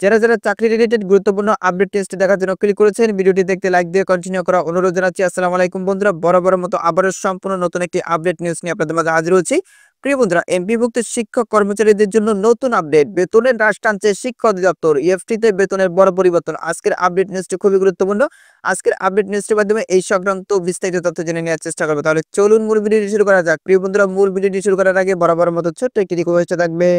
যারা চাকরি রিলেটেড গুরুত্বপূর্ণ আপডেট টেস্ট দেখার জন্য ক্লিক করেছেন, ভিডিওটি দেখতে লাইক দিয়ে কন্টিনিউ করা অনুরোধ জানাচ্ছি। আসসালামু আলাইকুম বন্ধুরা, বরাবরের মতো আবারও সম্পূর্ণ নতুন একটি আপডেট নিউজ নিয়ে আপনাদের মাঝে হাজির হচ্ছি। প্রিয় বন্ধুরা, এমপিভুক্ত শিক্ষক কর্মচারীদের জন্য নতুন আপডেট, বেতনের হ্রাস টানছে শিক্ষা অধিদপ্তর, ইএফটিতে বেতনের বড় পরিবর্তন। আজকের আপডেট নিউজটি খুবই গুরুত্বপূর্ণ। আজকের আপডেট নিউজটির মাধ্যমে এই সংক্রান্ত বিস্তারিত তথ্য জেনে নেওয়ার চেষ্টা করবো। তাহলে চলুন মূল ভিডিওটি শুরু করা যাক। প্রিয় বন্ধুরা, মূল ভিডিওটি শুরু করার আগে বরাবরের মতো ছোট্ট একটি রিকোয়েস্ট থাকবে।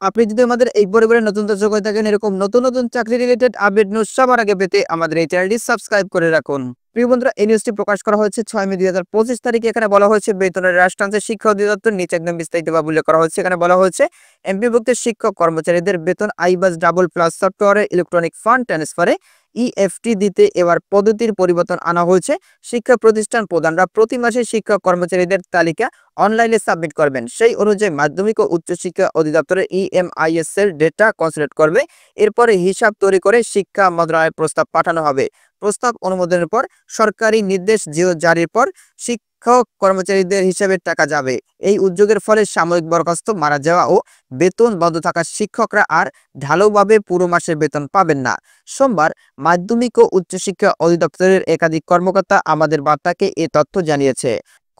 আপনি যদি আমাদের এই পরিবারের নতুন দর্শক হয়ে থাকেন, এরকম নতুন চাকরি রিলেটেড আপডেট নিউজ সবার আগে পেতে আমাদের এই চ্যানেলটি সাবস্ক্রাইব করে রাখুন। প্রিয় বন্ধুরা, এই নিউজটি প্রকাশ করা হয়েছে 6 মে 2025 তারিখে। এখানে বলা হয়েছে বেতনের হ্রাস টানছে শিক্ষা অধিদপ্তর। নিচে একদম বিস্তারিত উল্লেখ করা হয়েছে। এখানে বলা হয়েছে এমপিভুক্ত শিক্ষক কর্মচারীদের বেতন আইবাস ডাবল প্লাস সফটওয়্যারে ইলেকট্রনিক ফান্ড ট্রান্সফারে ইএফটি দিতে এবার পদ্ধতির পরিবর্তন আনা হয়েছে। শিক্ষা প্রতিষ্ঠান প্রধানরা প্রতি মাসে শিক্ষক কর্মচারীদের তালিকা অনলাইনে সাবমিট করবেন। সেই অনুযায়ী মাধ্যমিক ও উচ্চশিক্ষা অধিদপ্তরের ইএমআইএস এর ডেটা কনসিডার করবে। এরপরে হিসাব তৈরি করে শিক্ষা মন্ত্রণালয়ে প্রস্তাব পাঠানো হবে। প্রস্তাব অনুমোদনের পর সরকারি নির্দেশ জারির পর শিক্ষক কর্মচারীদের হিসাবের টাকা যাবে। এই উদ্যোগের ফলে সাময়িক বরখাস্ত, মারা যাওয়া ও বেতন বন্ধ থাকা শিক্ষকরা আর ঢালাওভাবে পুরো মাসের বেতন পাবেন না। সোমবার মাধ্যমিক ও উচ্চশিক্ষা অধিদপ্তরের একাধিক কর্মকর্তা আমাদের বার্তাকে এ তথ্য জানিয়েছে।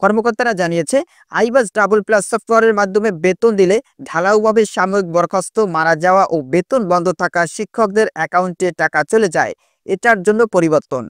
কর্মকর্তারা জানিয়েছে, আইবাস ডাবল প্লাস সফটওয়্যারের মাধ্যমে বেতন দিলে ঢালাওভাবে সাময়িক বরখাস্ত, মারা যাওয়া ও বেতন বন্ধ থাকা শিক্ষকদের অ্যাকাউন্টে টাকা চলে যায়। এটার জন্য পরিবর্তন।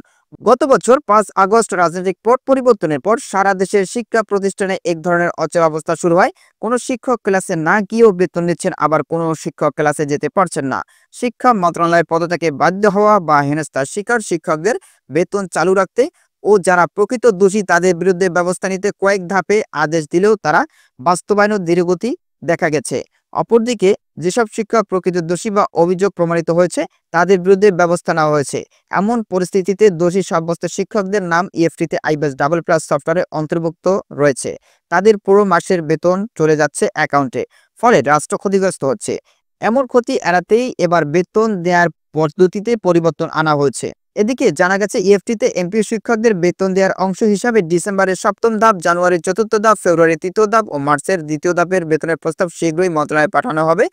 গত বছর 5 আগস্ট রাজনৈতিক পট পরিবর্তনের পর সারা দেশের শিক্ষা প্রতিষ্ঠানে এক ধরনের অচলাবস্থা শুরু হয়। কোনো শিক্ষক ক্লাসে না গিয়েও বেতন নিচ্ছেন, আবার কোনো শিক্ষক ক্লাসে যেতে পারছেন না। শিক্ষা মন্ত্রণালয়ের পদত্যাগে বাধ্য হওয়া বা হেনস্থার শিকার শিক্ষকদের বেতন চালু রাখতে ও যারা প্রকৃত দোষী তাদের বিরুদ্ধে ব্যবস্থা নিতে কয়েক ধাপে আদেশ দিলেও তারা বাস্তবায়নের ধীরগতি দেখা গেছে। অপরদিকে যেসব শিক্ষক প্রকৃত দোষী বা অভিযোগ প্রমাণিত হয়েছে তাদের বিরুদ্ধে ব্যবস্থা নেওয়া হয়েছে। এমন পরিস্থিতিতে দোষী সাব্যস্ত শিক্ষকদের নাম ইএফটিতে আইবাস ডাবল প্লাস সফটওয়্যারে অন্তর্ভুক্ত রয়েছে। তাদের পুরো মাসের বেতন চলে যাচ্ছে অ্যাকাউন্টে। ফলে রাষ্ট্র ক্ষতিগ্রস্ত হচ্ছে। এমন ক্ষতি এড়াতেই এবার বেতন দেওয়ার পদ্ধতিতে পরিবর্তন আনা হয়েছে। এদিকে জানা গেছে, ইএফটিতে এমপি শিক্ষকদের বেতন দেওয়ার অংশ হিসাবে ডিসেম্বরের 7ম ধাপ, জানুয়ারির 4র্থ ধাপ, ফেব্রুয়ারির 3য় ধাপ ও মার্চের 2য় ধাপের বেতনের প্রস্তাব শীঘ্রই মন্ত্রণালয়ে পাঠানো হবে।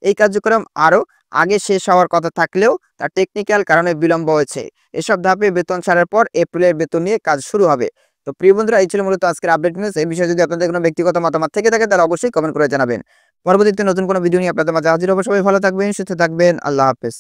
এই কার্যক্রম আরও আগে শেষ হওয়ার কথা থাকলেও তার টেকনিক্যাল কারণে বিলম্ব হয়েছে। এসব ধাপে বেতন ছাড়ার পর এপ্রিলের বেতন নিয়ে কাজ শুরু হবে। তো প্রিয় বন্ধুরা, এই ছিল মূলত আজকের আপডেট নিউজ। এই বিষয়ে যদি আপনাদের কোনো ব্যক্তিগত মতামত থেকে থাকে তাহলে অবশ্যই কমেন্ট করে জানাবেন। পরবর্তীতে নতুন কোনো ভিডিও নিয়ে আপনাদের মাঝে হাজির হবো। সবাই ভালো থাকবেন, সুস্থ থাকবেন। আল্লাহ হাফেজ।